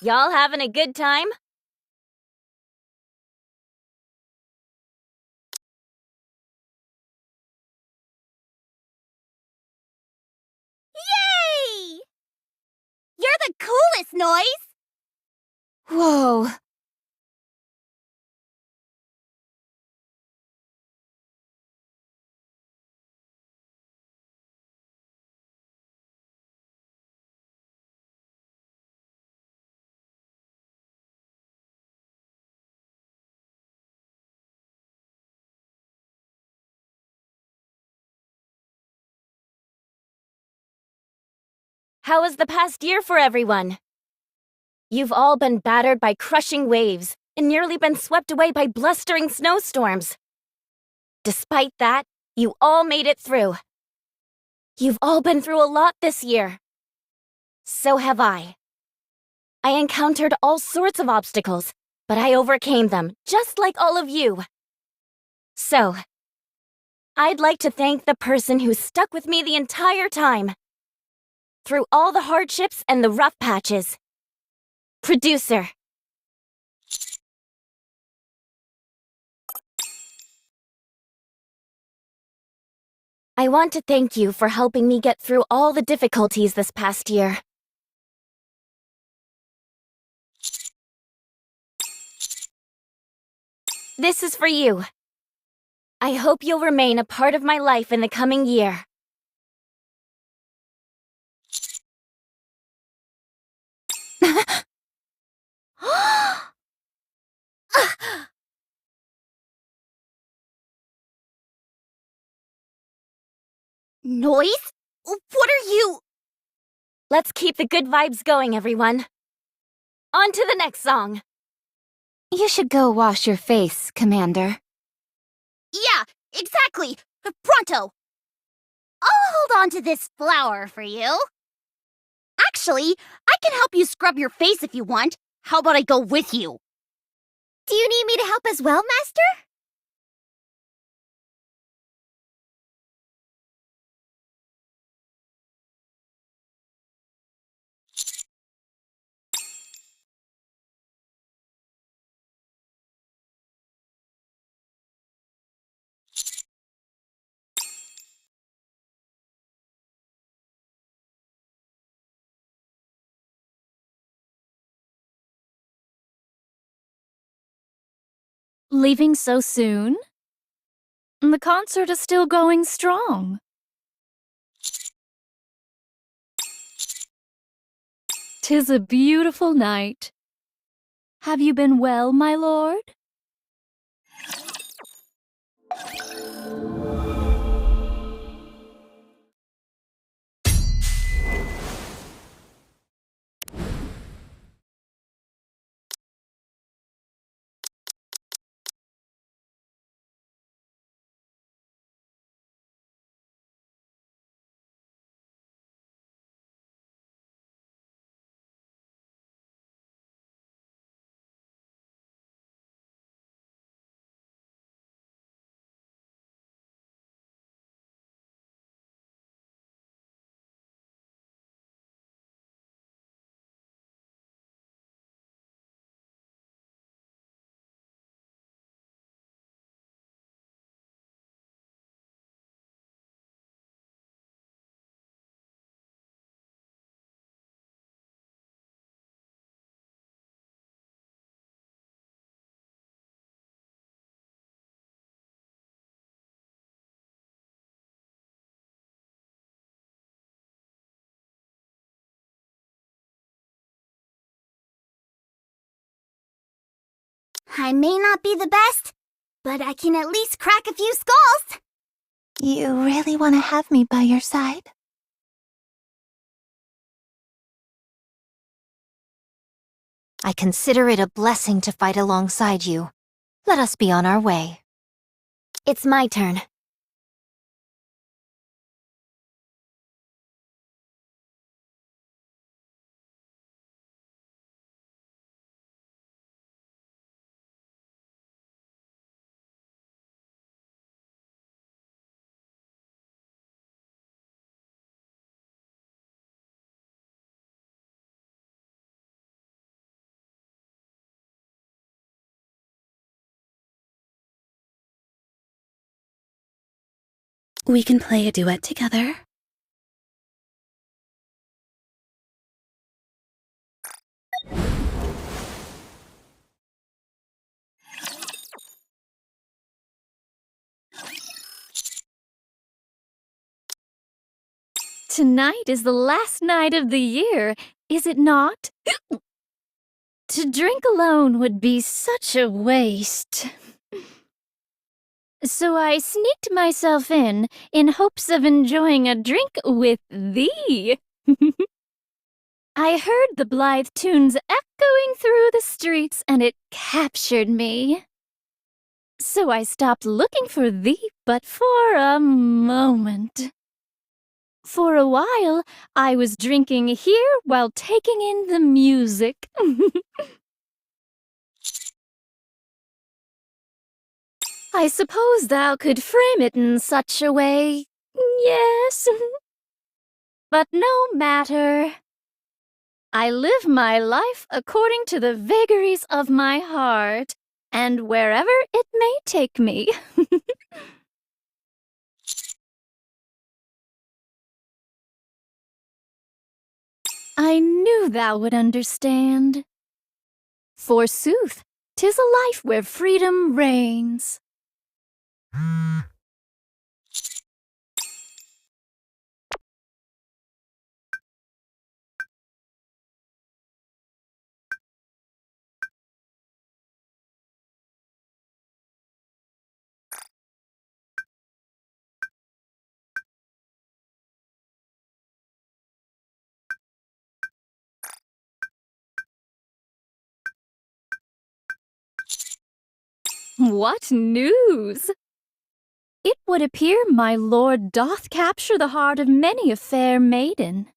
Y'all having a good time? Yay! You're the coolest, Noise! Whoa. How was the past year for everyone? You've all been battered by crushing waves and nearly been swept away by blustering snowstorms. Despite that, you all made it through. You've all been through a lot this year. So have I. I encountered all sorts of obstacles, but I overcame them, just like all of you. So, I'd like to thank the person who stuck with me the entire time. Through all the hardships and the rough patches. Producer. I want to thank you for helping me get through all the difficulties this past year. This is for you. I hope you'll remain a part of my life in the coming year. Noise? What are you... Let's keep the good vibes going, everyone. On to the next song. You should go wash your face, Commander. Yeah, exactly! Pronto! I'll hold on to this flower for you. Actually, I can help you scrub your face if you want. How about I go with you? Do you need me to help as well, Master? Leaving so soon? The concert is still going strong. "'Tis a beautiful night. Have you been well, my lord?" I may not be the best, but I can at least crack a few skulls. You really want to have me by your side? I consider it a blessing to fight alongside you. Let us be on our way. It's my turn. We can play a duet together. Tonight is the last night of the year, is it not? To drink alone would be such a waste. So I sneaked myself in hopes of enjoying a drink with thee. I heard the blithe tunes echoing through the streets, and it captured me. So I stopped looking for thee but for a moment. For a while, I was drinking here while taking in the music. I suppose thou could frame it in such a way, yes. But no matter. I live my life according to the vagaries of my heart, and wherever it may take me. I knew thou would understand. Forsooth, 'tis a life where freedom reigns. What news? It would appear my lord doth capture the heart of many a fair maiden.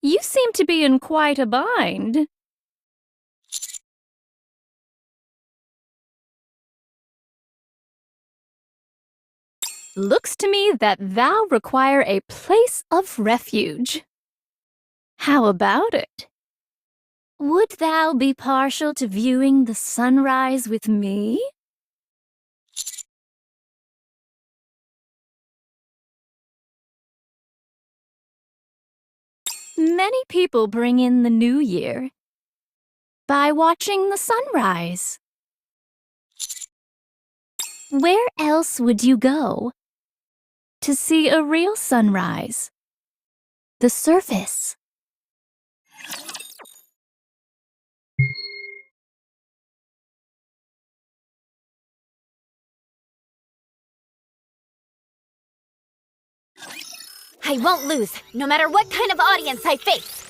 You seem to be in quite a bind. Looks to me that thou require a place of refuge. How about it? Would thou be partial to viewing the sunrise with me? Many people bring in the new year by watching the sunrise. Where else would you go to see a real sunrise? The surface. I won't lose, no matter what kind of audience I face.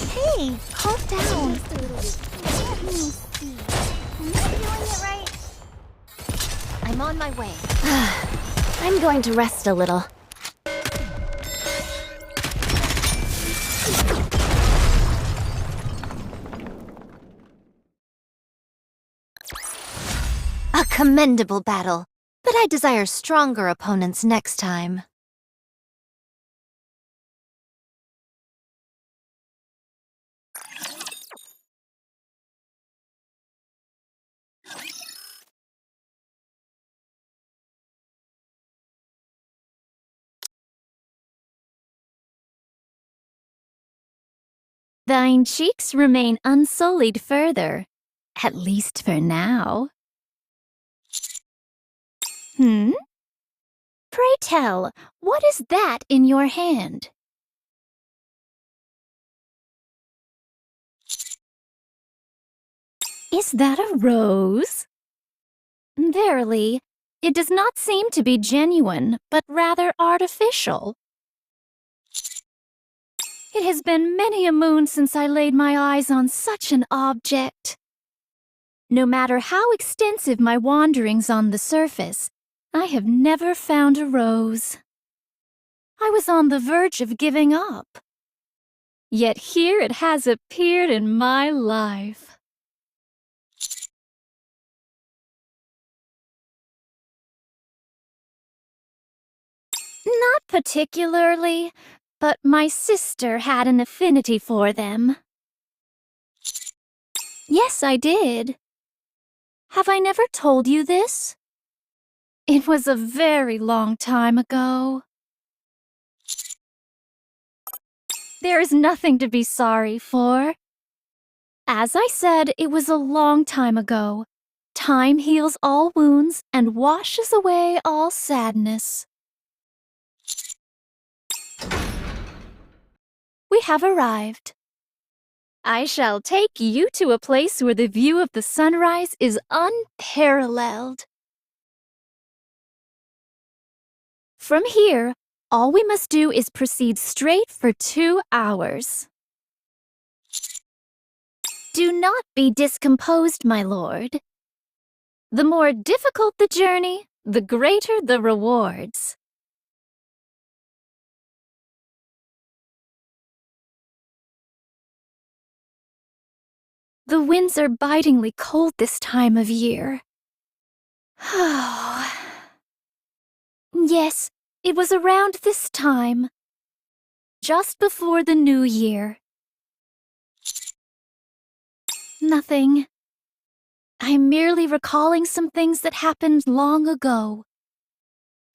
Hey, calm down. Let me see. Am I doing it right? I'm on my way. I'm going to rest a little. A commendable battle, but I desire stronger opponents next time. Thine cheeks remain unsullied further, at least for now. Pray tell, what is that in your hand? Is that a rose? Verily, it does not seem to be genuine, but rather artificial. It has been many a moon since I laid my eyes on such an object. No matter how extensive my wanderings on the surface, I have never found a rose. I was on the verge of giving up. Yet here it has appeared in my life. Not particularly, but my sister had an affinity for them. Yes, I did. Have I never told you this? It was a very long time ago. There is nothing to be sorry for. As I said, it was a long time ago. Time heals all wounds and washes away all sadness. We have arrived. I shall take you to a place where the view of the sunrise is unparalleled. From here, all we must do is proceed straight for 2 hours. Do not be discomposed, my lord. The more difficult the journey, the greater the rewards. The winds are bitingly cold this time of year. Yes, it was around this time, just before the new year. Nothing. I'm merely recalling some things that happened long ago.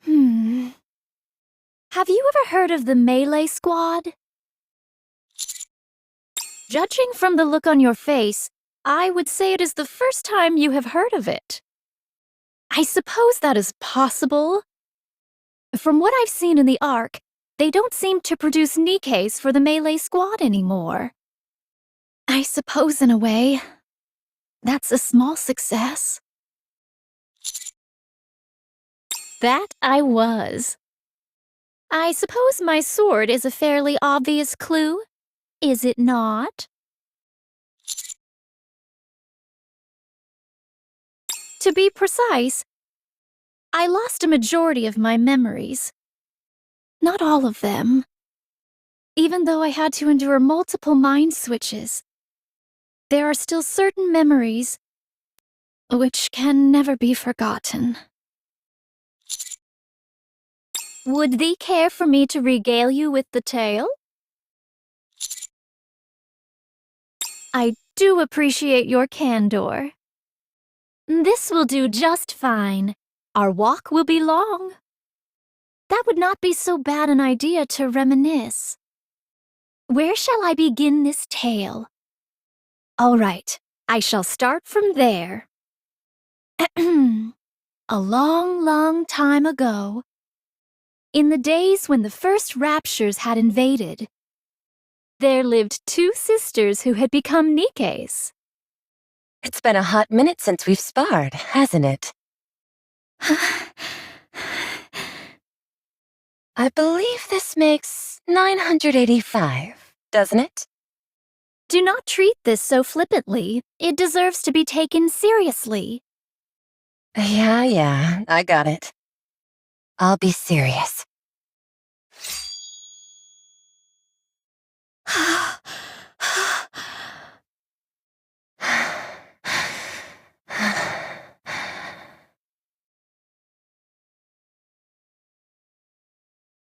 Have you ever heard of the Melee Squad? Judging from the look on your face, I would say it is the first time you have heard of it. I suppose that is possible. From what I've seen in the Ark, they don't seem to produce Nikes for the Melee Squad anymore. I suppose in a way, that's a small success. That I was. I suppose my sword is a fairly obvious clue, is it not? To be precise, I lost a majority of my memories. Not all of them. Even though I had to endure multiple mind switches, there are still certain memories which can never be forgotten. Would thee care for me to regale you with the tale? I do appreciate your candor. This will do just fine. Our walk will be long. That would not be so bad an idea to reminisce. Where shall I begin this tale? All right, I shall start from there. A long, long time ago, in the days when the first raptures had invaded, there lived 2 sisters who had become Nikes. It's been a hot minute since we've sparred, hasn't it? I believe this makes 985, doesn't it? Do not treat this so flippantly. It deserves to be taken seriously. Yeah, I got it. I'll be serious.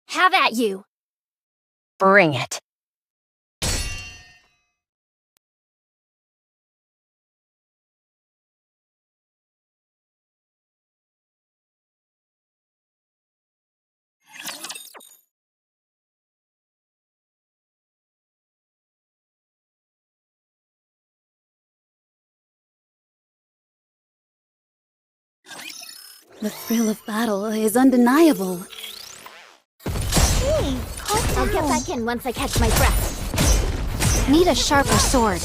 Have at you! Bring it. The thrill of battle is undeniable. Hey, I'll get back in once I catch my breath. Need a sharper sword.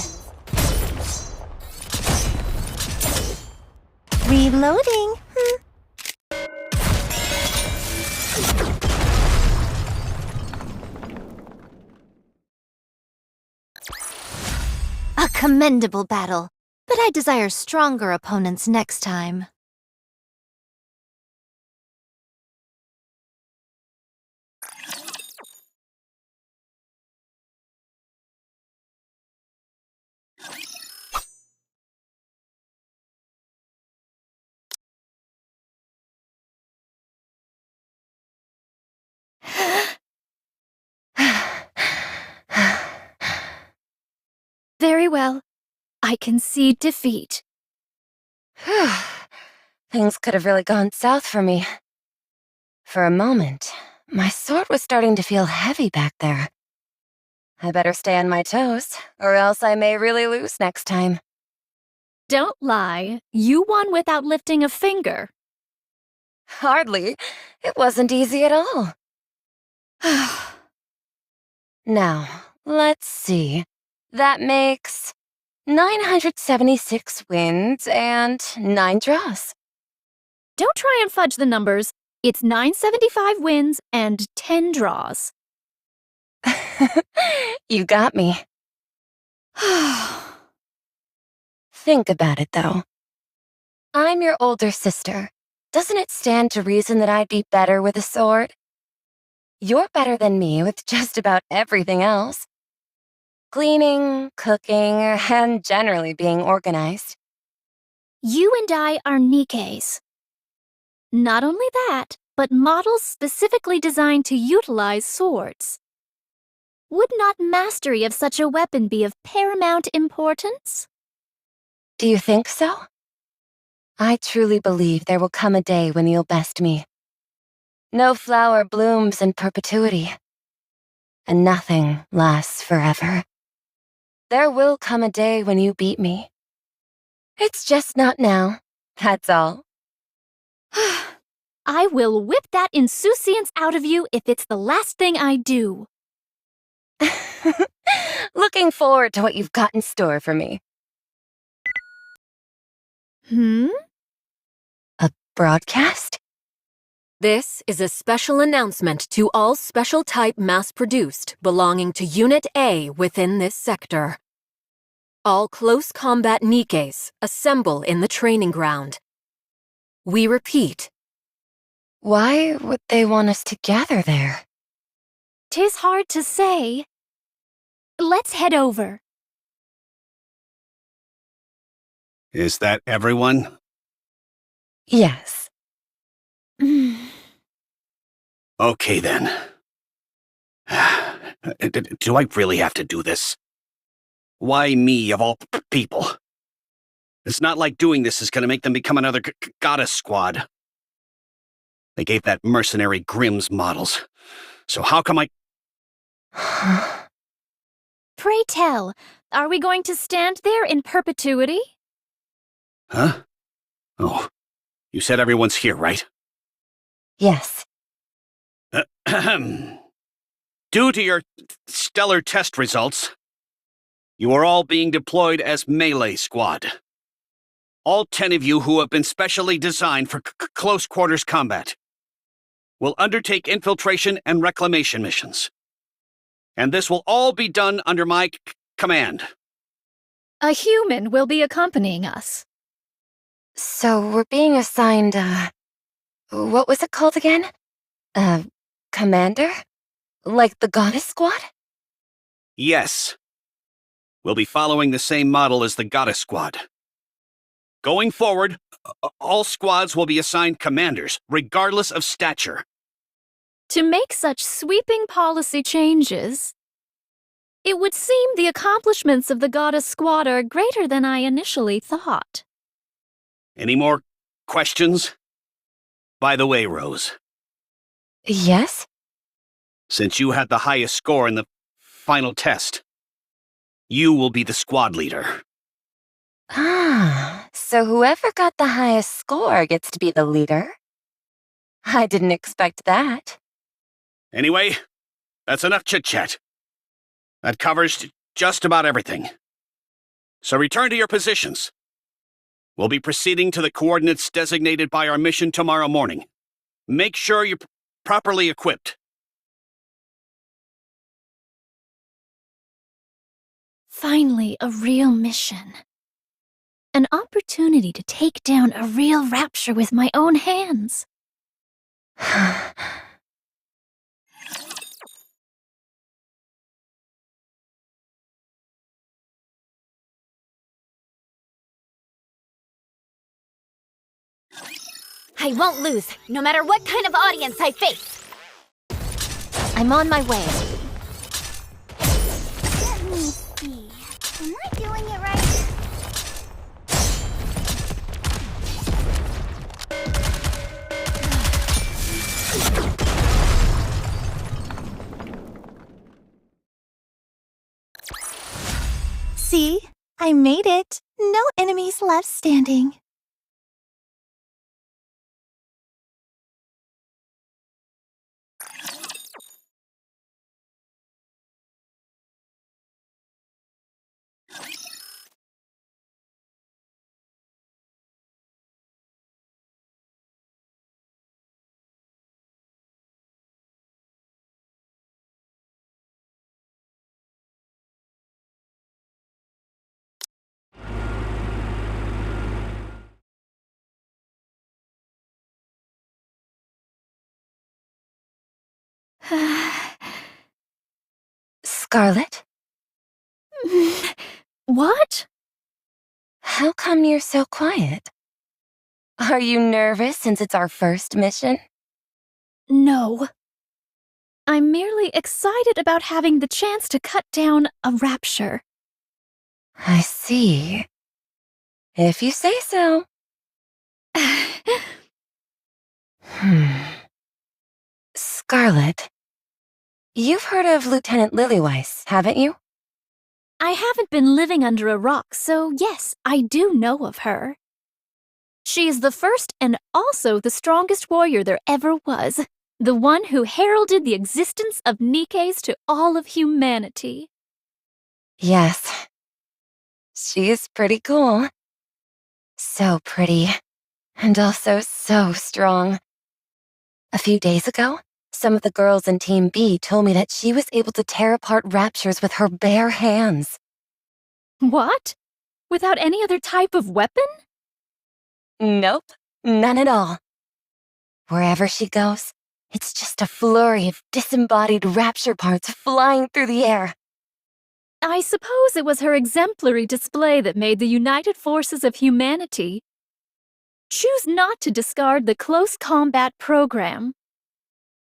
Reloading. A commendable battle, but I desire stronger opponents next time. Very well. I concede defeat. Things could have really gone south for me. For a moment, my sword was starting to feel heavy back there. I better stay on my toes, or else I may really lose next time. Don't lie. You won without lifting a finger. Hardly. It wasn't easy at all. Now, let's see. That makes 976 wins and 9 draws. Don't try and fudge the numbers. It's 975 wins and 10 draws. You got me. Think about it, though. I'm your older sister. Doesn't it stand to reason that I'd be better with a sword? You're better than me with just about everything else. Cleaning, cooking, and generally being organized. You and I are Nikes. Not only that, but models specifically designed to utilize swords. Would not mastery of such a weapon be of paramount importance? Do you think so? I truly believe there will come a day when you'll best me. No flower blooms in perpetuity, and nothing lasts forever. There will come a day when you beat me. It's just not now, that's all. I will whip that insouciance out of you if it's the last thing I do. Looking forward to what you've got in store for me. A broadcast? This is a special announcement to all special type mass-produced belonging to Unit A within this sector. All close combat Nikes assemble in the training ground. We repeat. Why would they want us to gather there? 'Tis hard to say. Let's head over. Is that everyone? Yes. Okay, then. Do I really have to do this? Why me, of all people? It's not like doing this is going to make them become another goddess squad. They gave that mercenary Grimm's models. So how come I... Pray tell, are we going to stand there in perpetuity? Huh? Oh, you said everyone's here, right? Yes. Due to your stellar test results, you are all being deployed as melee squad. All 10 of you who have been specially designed for close quarters combat will undertake infiltration and reclamation missions. And this will all be done under my command. A human will be accompanying us. So we're being assigned, what was it called again? Commander? Like the goddess squad? Yes. We'll be following the same model as the goddess squad. Going forward, all squads will be assigned commanders, regardless of stature. To make such sweeping policy changes, it would seem the accomplishments of the goddess squad are greater than I initially thought. Any more questions? By the way, Rose. Yes? Since you had the highest score in the final test, you will be the squad leader. Ah, so whoever got the highest score gets to be the leader? I didn't expect that. Anyway, that's enough chit-chat. That covers just about everything. So return to your positions. We'll be proceeding to the coordinates designated by our mission tomorrow morning. Make sure you're properly equipped. Finally, a real mission. An opportunity to take down a real rapture with my own hands. I won't lose, no matter what kind of audience I face. I'm on my way. Let me see. Am I doing it right? I made it. No enemies left standing. Scarlet, What? how come you're so quiet? Are you nervous since it's our first mission? No. I'm merely excited about having the chance to cut down a rapture. I see. If you say so. Scarlet, you've heard of Lieutenant Lilyweiss, haven't you? I haven't been living under a rock, so yes, I do know of her. She is the first and also the strongest warrior there ever was, the one who heralded the existence of Nikes to all of humanity. Yes. She is pretty cool. So pretty. And also so strong. A few days ago, some of the girls in Team B told me that she was able to tear apart raptures with her bare hands. What? Without any other type of weapon? Nope, none at all. Wherever she goes, it's just a flurry of disembodied rapture parts flying through the air. I suppose it was her exemplary display that made the united forces of humanity choose not to discard the close combat program.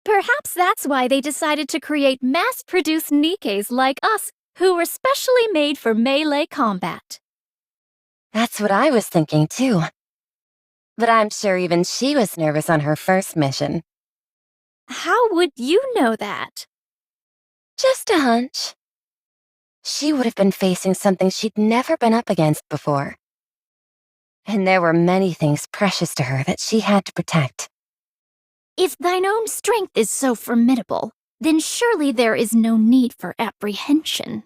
Perhaps that's why they decided to create mass-produced Nikes like us, who were specially made for melee combat. That's what I was thinking too. But I'm sure even she was nervous on her first mission. How would you know that? Just a hunch. She would have been facing something she'd never been up against before. And there were many things precious to her that she had to protect. If thine own strength is so formidable, then surely there is no need for apprehension.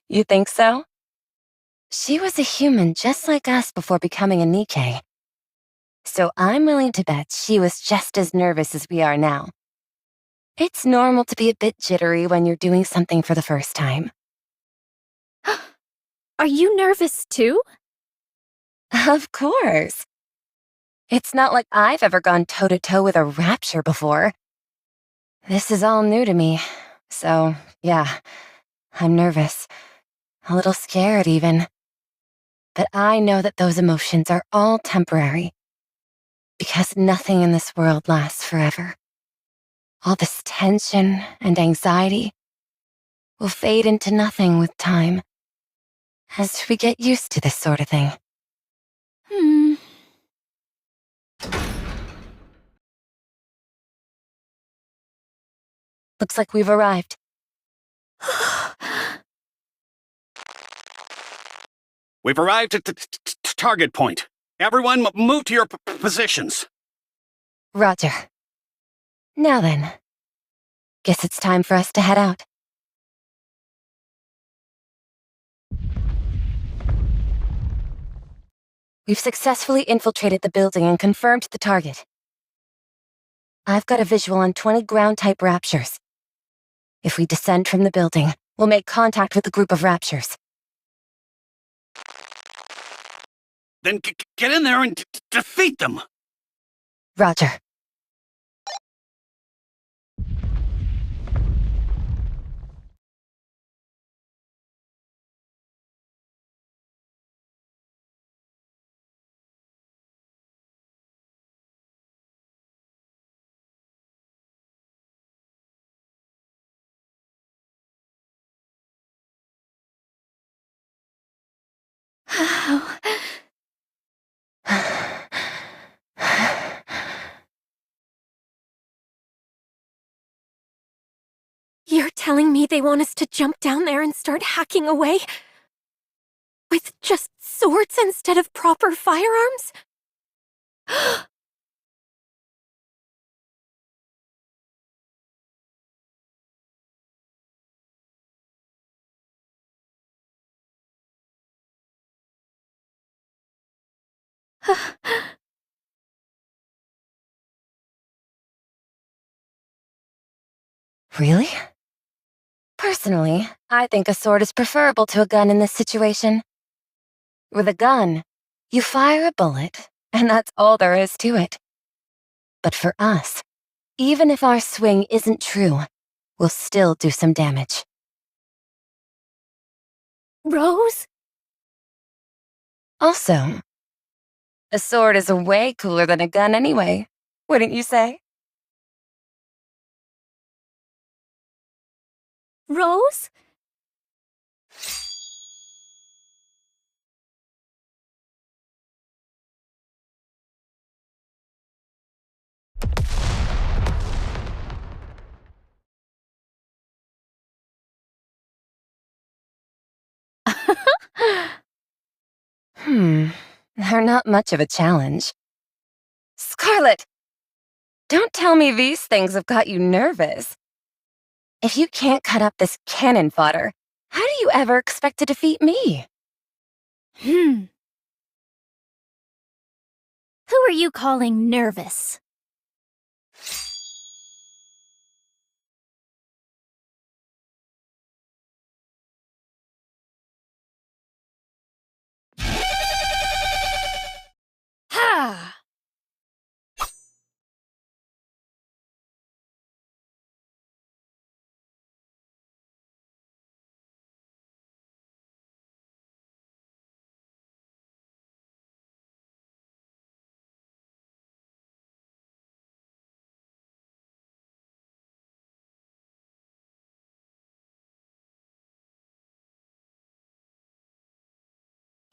You think so? She was a human just like us before becoming a Nikke. So I'm willing to bet she was just as nervous as we are now. It's normal to be a bit jittery when you're doing something for the first time. Are you nervous too? Of course. It's not like I've ever gone toe-to-toe with a rapture before. This is all new to me, so yeah, I'm nervous. A little scared even. But I know that those emotions are all temporary. Because nothing in this world lasts forever. All this tension and anxiety will fade into nothing with time. As we get used to this sort of thing. Looks like we've arrived. We've arrived at the target point. Everyone, move to your positions. Roger. Now then. Guess it's time for us to head out. We've successfully infiltrated the building and confirmed the target. I've got a visual on 20 ground-type raptures. If we descend from the building, we'll make contact with the group of raptures. Then get in there and defeat them. Roger. You're telling me they want us to jump down there and start hacking away? With just swords instead of proper firearms? Really? Personally, I think a sword is preferable to a gun in this situation. With a gun, you fire a bullet, and that's all there is to it. But for us, even if our swing isn't true, we'll still do some damage. Rose? Also, a sword is way cooler than a gun anyway, wouldn't you say? Rose? They're not much of a challenge. Scarlet! Don't tell me these things have got you nervous. If you can't cut up this cannon fodder, how do you ever expect to defeat me? Who are you calling nervous? Ha!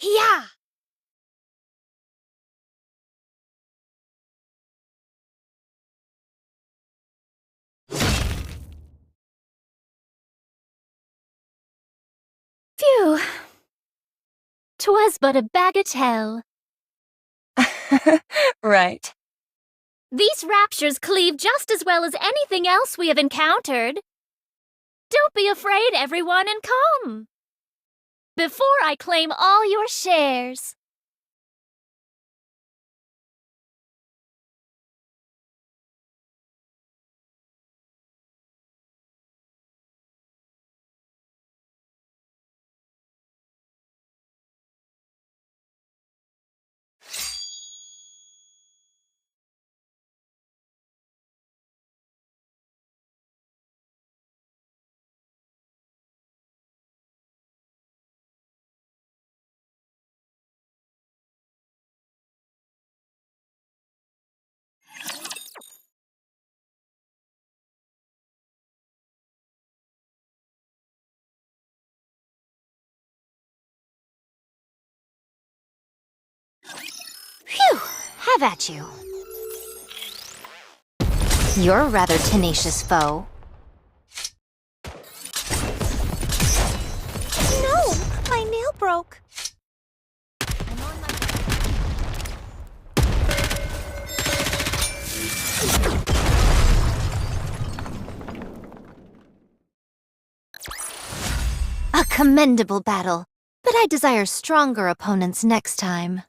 Yeah! Phew. 'Twas but a bagatelle. Right. These raptures cleave just as well as anything else we have encountered. Don't be afraid, everyone, and come. Before I claim all your shares. Phew! Have at you. You're a rather tenacious foe. No! My nail broke. A commendable battle, but I desire stronger opponents next time.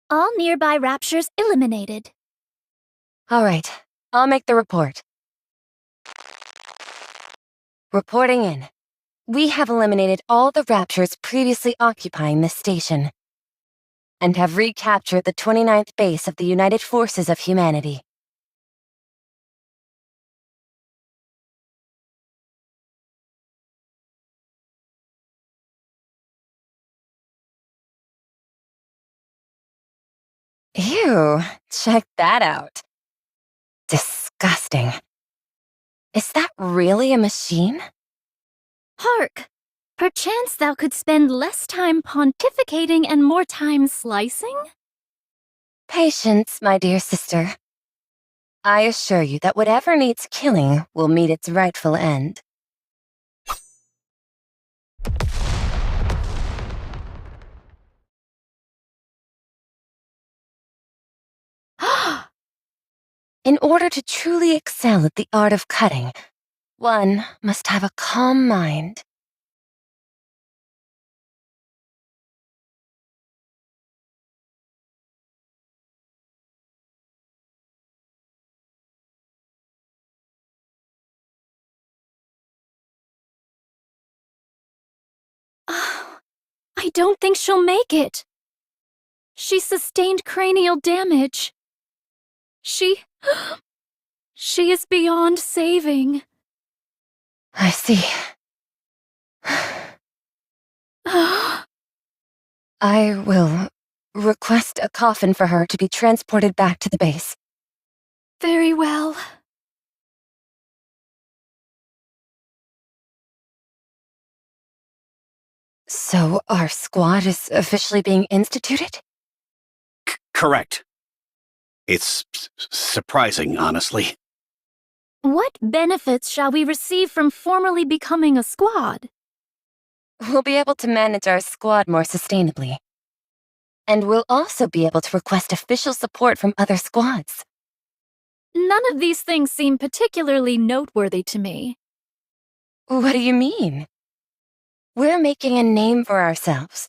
All nearby raptures eliminated. All right, I'll make the report. Reporting in. We have eliminated all the Raptures previously occupying this station, and have recaptured the 29th base of the United Forces of Humanity. Ew, check that out. Disgusting. Is that really a machine? Hark! Perchance thou could spend less time pontificating and more time slicing? Patience, my dear sister. I assure you that whatever needs killing will meet its rightful end. In order to truly excel at the art of cutting, one must have a calm mind. I don't think she'll make it. She sustained cranial damage. She is beyond saving. I see. I will request a coffin for her to be transported back to the base. Very well. So our squad is officially being instituted? Correct. It's surprising, honestly. What benefits shall we receive from formally becoming a squad? We'll be able to manage our squad more sustainably. And we'll also be able to request official support from other squads. None of these things seem particularly noteworthy to me. What do you mean? We're making a name for ourselves.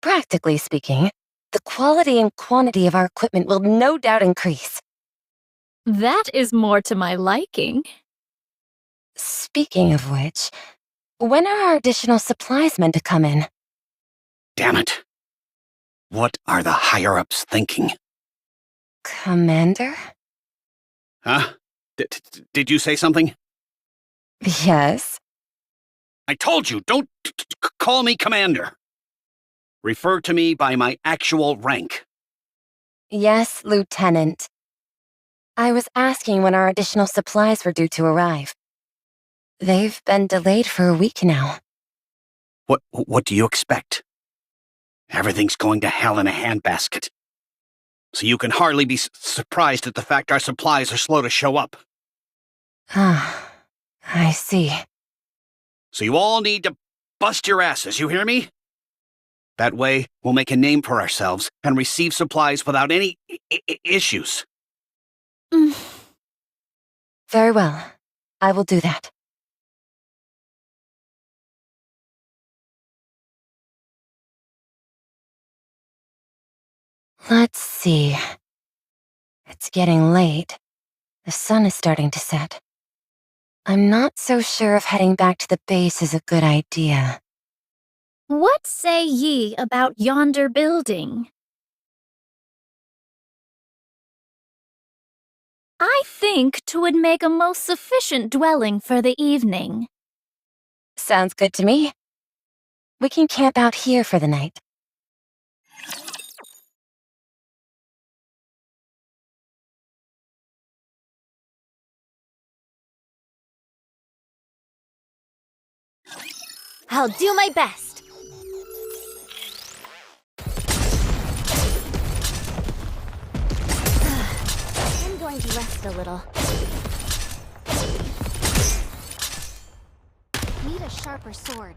Practically speaking, the quality and quantity of our equipment will no doubt increase. That is more to my liking. Speaking of which, when are our additional supplies meant to come in? Damn it. What are the higher-ups thinking? Commander? Huh? Did you say something? Yes. I told you, don't call me Commander. Refer to me by my actual rank. Yes, Lieutenant. I was asking when our additional supplies were due to arrive. They've been delayed for a week now. What do you expect? Everything's going to hell in a handbasket. So you can hardly be surprised at the fact our supplies are slow to show up. Ah, I see. So you all need to bust your asses, you hear me? That way, we'll make a name for ourselves and receive supplies without any issues. Very well. I will do that. Let's see. It's getting late. The sun is starting to set. I'm not so sure if heading back to the base is a good idea. What say ye about yonder building? I think 'twould make a most sufficient dwelling for the evening. Sounds good to me. We can camp out here for the night. I'll do my best. I'm going to rest a little. Need a sharper sword.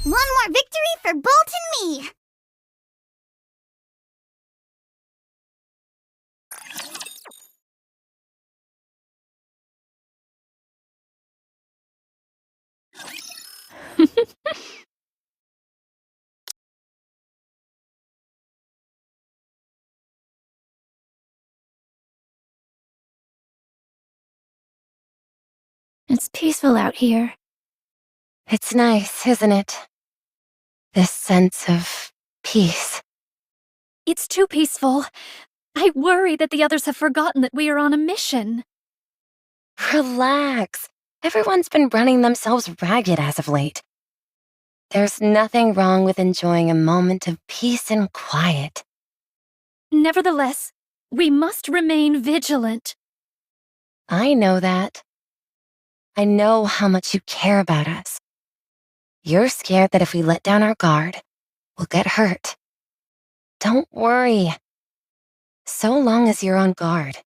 One more victory for Bolt and me! It's peaceful out here. It's nice, isn't it? This sense of peace. It's too peaceful. I worry that the others have forgotten that we are on a mission. Relax. Everyone's been running themselves ragged as of late. There's nothing wrong with enjoying a moment of peace and quiet. Nevertheless, we must remain vigilant. I know that. I know how much you care about us. You're scared that if we let down our guard, we'll get hurt. Don't worry. So long as you're on guard,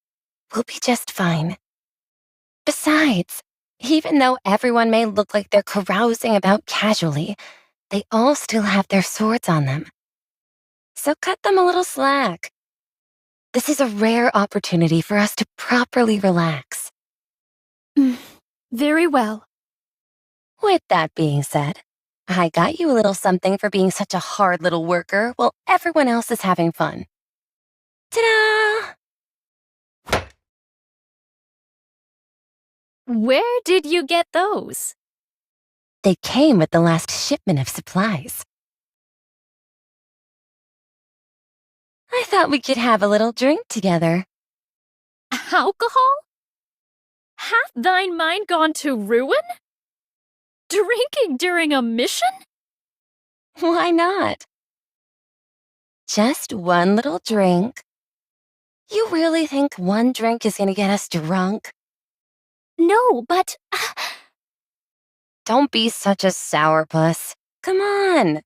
we'll be just fine. Besides, even though everyone may look like they're carousing about casually, they all still have their swords on them. So cut them a little slack. This is a rare opportunity for us to properly relax. Very well. With that being said, I got you a little something for being such a hard little worker while everyone else is having fun. Ta-da! Where did you get those? They came with the last shipment of supplies. I thought we could have a little drink together. Alcohol? Hath thine mind gone to ruin? Drinking during a mission? Why not? Just one little drink. You really think one drink is gonna get us drunk? No, but... Don't be such a sourpuss. Come on.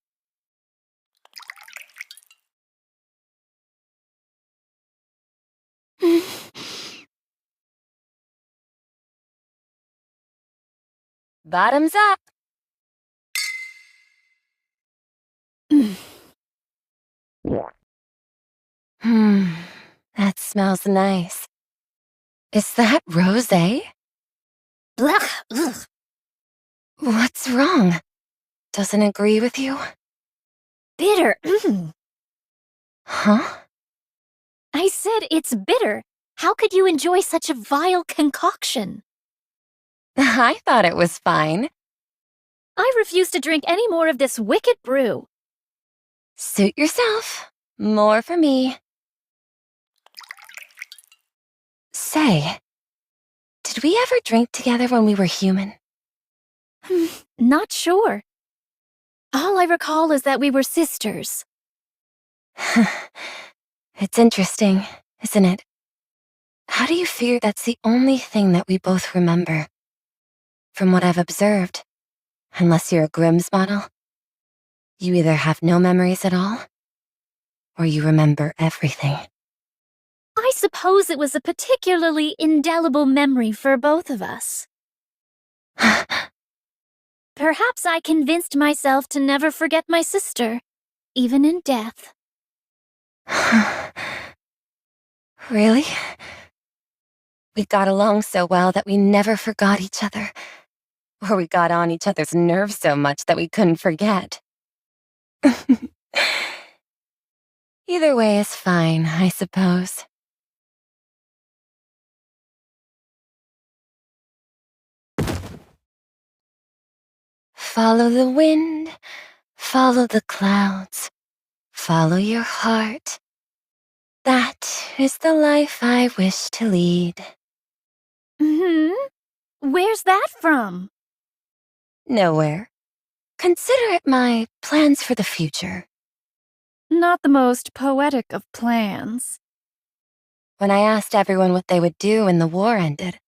Bottoms up. That smells nice. Is that rosé? Blech, ugh. What's wrong? Doesn't agree with you? bitter. Huh? I said it's bitter. How could you enjoy such a vile concoction? I thought it was fine. I refuse to drink any more of this wicked brew. Suit yourself. More for me. Say, did we ever drink together when we were human? Not sure. All I recall is that we were sisters. It's interesting, isn't it? How do you figure that's the only thing that we both remember? From what I've observed, unless you're a Grimm's model, you either have no memories at all, or you remember everything. I suppose it was a particularly indelible memory for both of us. Perhaps I convinced myself to never forget my sister, even in death. Really? We got along so well that we never forgot each other. Or we got on each other's nerves so much that we couldn't forget. Either way is fine, I suppose. Follow the wind, follow the clouds, follow your heart. That is the life I wish to lead. Where's that from? Nowhere. Consider it my plans for the future. Not the most poetic of plans. When I asked everyone what they would do when the war ended,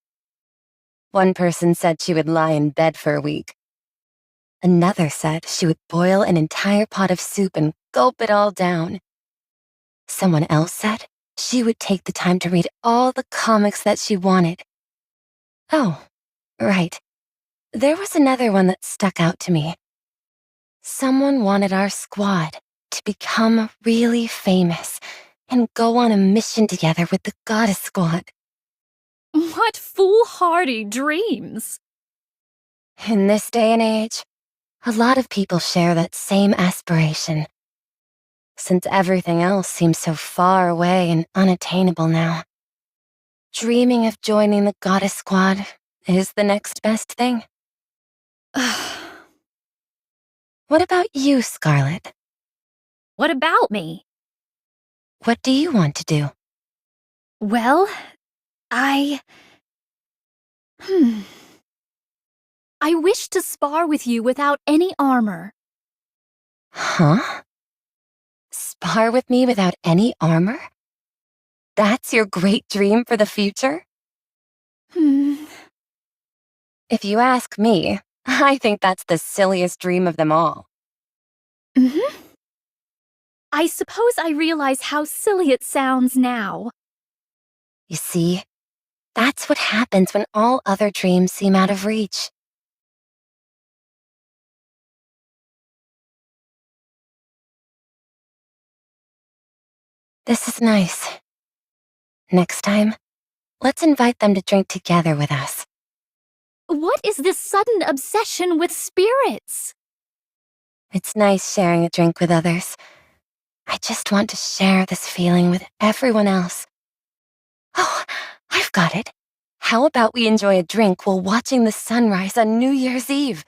one person said she would lie in bed for a week. Another said she would boil an entire pot of soup and gulp it all down. Someone else said she would take the time to read all the comics that she wanted. Oh, right. There was another one that stuck out to me. Someone wanted our squad to become really famous and go on a mission together with the Goddess Squad. What foolhardy dreams! In this day and age, a lot of people share that same aspiration. Since everything else seems so far away and unattainable now. Dreaming of joining the Goddess Squad is the next best thing. What about you, Scarlet? What about me? What do you want to do? Well, I wish to spar with you without any armor. Huh? Spar with me without any armor? That's your great dream for the future? If you ask me, I think that's the silliest dream of them all. I suppose I realize how silly it sounds now. You see, that's what happens when all other dreams seem out of reach. This is nice. Next time, let's invite them to drink together with us. What is this sudden obsession with spirits? It's nice sharing a drink with others. I just want to share this feeling with everyone else. Oh, I've got it. How about we enjoy a drink while watching the sunrise on New Year's Eve?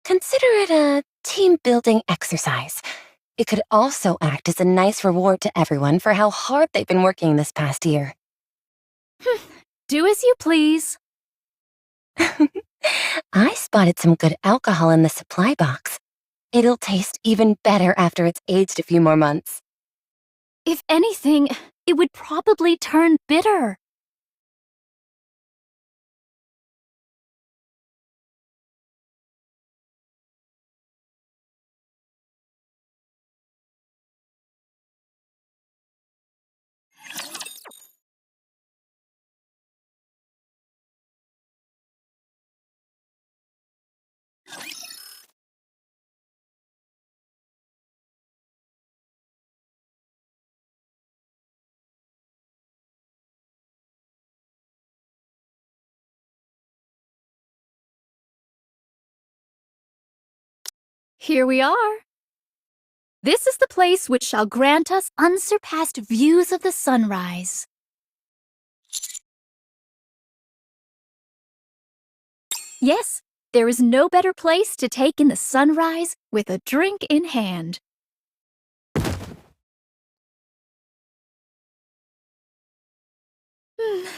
Consider it a team-building exercise. It could also act as a nice reward to everyone for how hard they've been working this past year. Do as you please. I spotted some good alcohol in the supply box. It'll taste even better after it's aged a few more months. If anything, it would probably turn bitter. Here we are. This is the place which shall grant us unsurpassed views of the sunrise. Yes, there is no better place to take in the sunrise with a drink in hand.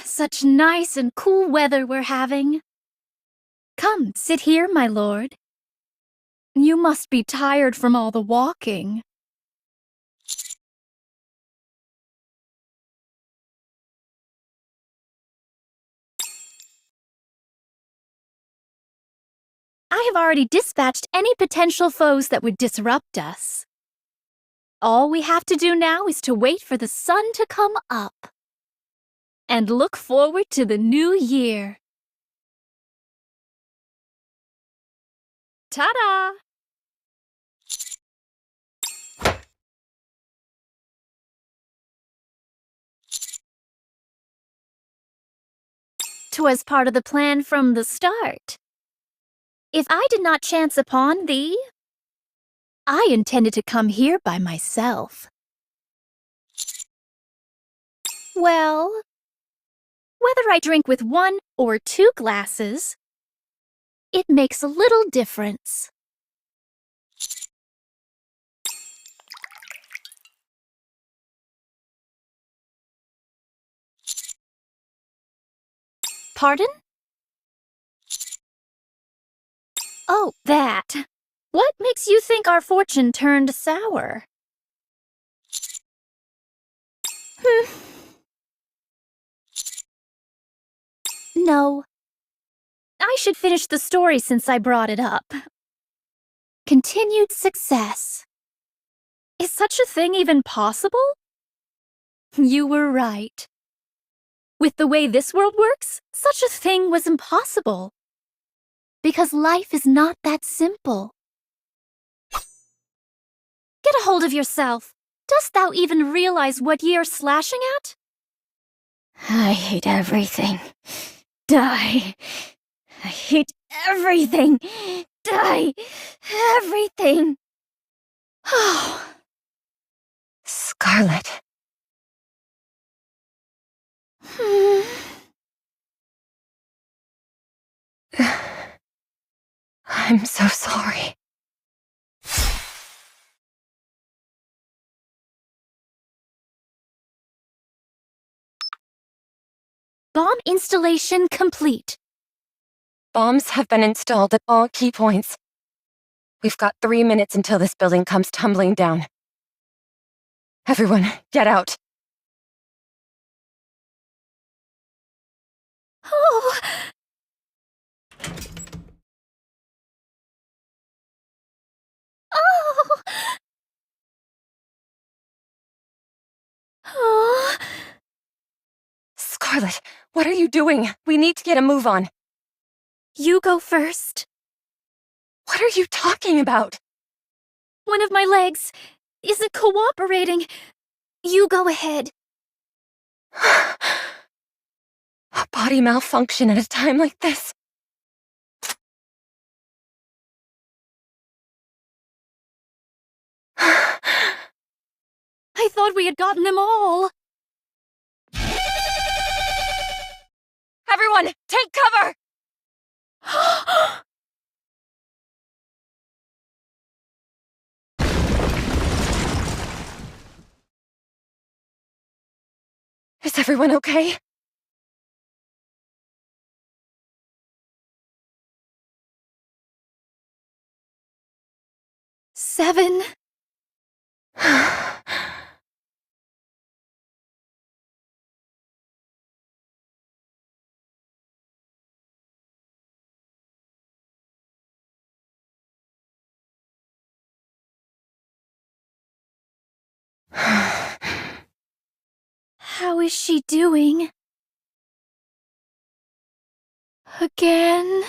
Such nice and cool weather we're having. Come, sit here, my lord. You must be tired from all the walking. I have already dispatched any potential foes that would disrupt us. All we have to do now is to wait for the sun to come up and look forward to the new year. Ta-da! "'Twas part of the plan from the start. If I did not chance upon thee, I intended to come here by myself. Well, whether I drink with 1 or 2 glasses, it makes a little difference. Pardon? Oh, that. What makes you think our fortune turned sour? No. I should finish the story since I brought it up. Continued success. Is such a thing even possible? You were right. With the way this world works, such a thing was impossible. Because life is not that simple. Get a hold of yourself. Dost thou even realize what ye are slashing at? I hate everything. Die. I hate everything. Die. Everything. Oh. Scarlet. I'm so sorry. Bomb installation complete. Bombs have been installed at all key points. We've got 3 minutes until this building comes tumbling down. Everyone, get out. Oh! Oh! Oh! Scarlet, what are you doing? We need to get a move on. You go first. What are you talking about? One of my legs isn't cooperating. You go ahead. A body malfunction at a time like this? I thought we had gotten them all. Everyone, take cover! Is everyone okay? Seven. How is she doing? Again?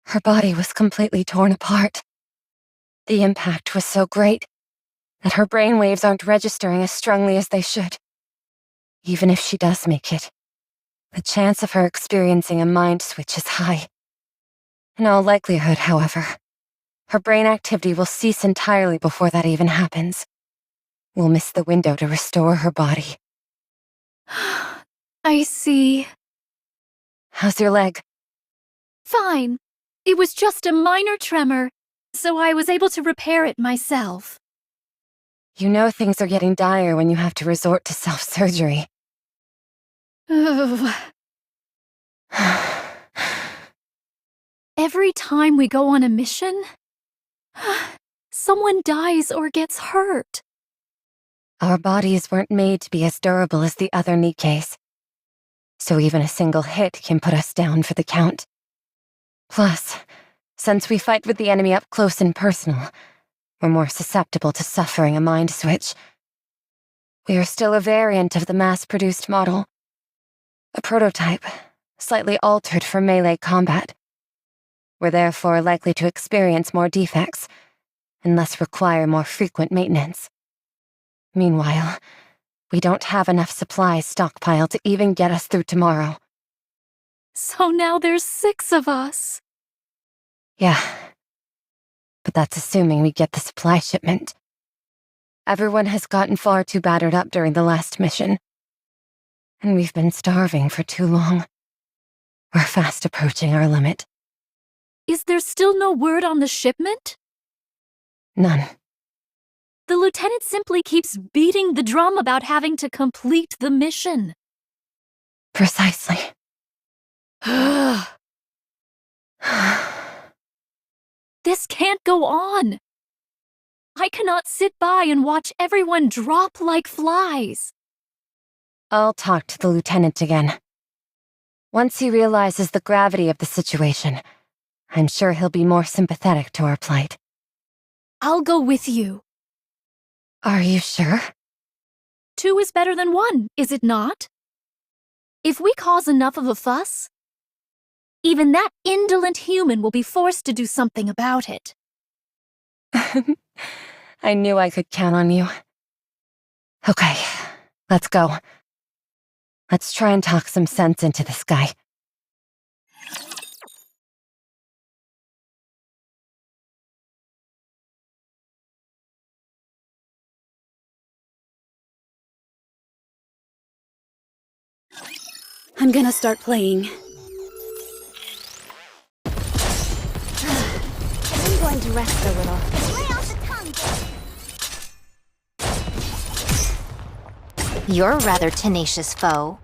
Her body was completely torn apart. The impact was so great that her brainwaves aren't registering as strongly as they should. Even if she does make it, the chance of her experiencing a mind switch is high. In all likelihood, however, her brain activity will cease entirely before that even happens. We'll miss the window to restore her body. I see. How's your leg? Fine. It was just a minor tremor, so I was able to repair it myself. You know things are getting dire when you have to resort to self-surgery. Ugh. Every time we go on a mission, someone dies or gets hurt. Our bodies weren't made to be as durable as the other Nikes, so even a single hit can put us down for the count. Plus, since we fight with the enemy up close and personal, we're more susceptible to suffering a mind switch. We are still a variant of the mass-produced model. A prototype, slightly altered for melee combat. We're therefore likely to experience more defects, and thus require more frequent maintenance. Meanwhile, we don't have enough supplies stockpiled to even get us through tomorrow. So now there's 6 of us. Yeah. But that's assuming we get the supply shipment. Everyone has gotten far too battered up during the last mission. And we've been starving for too long. We're fast approaching our limit. Is there still no word on the shipment? None. The lieutenant simply keeps beating the drum about having to complete the mission. Precisely. This can't go on. I cannot sit by and watch everyone drop like flies. I'll talk to the lieutenant again. Once he realizes the gravity of the situation, I'm sure he'll be more sympathetic to our plight. I'll go with you. Are you sure? 2 is better than 1, is it not? If we cause enough of a fuss, even that indolent human will be forced to do something about it. I knew I could count on you. Okay, let's go. Let's try and talk some sense into this guy. I'm gonna start playing. rest a little. Lay off the tongue. You're a rather tenacious foe.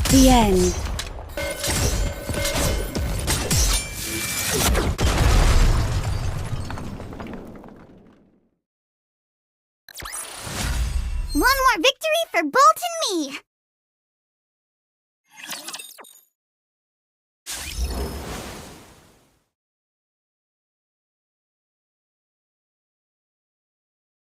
The end. One more victory for Bolt and me!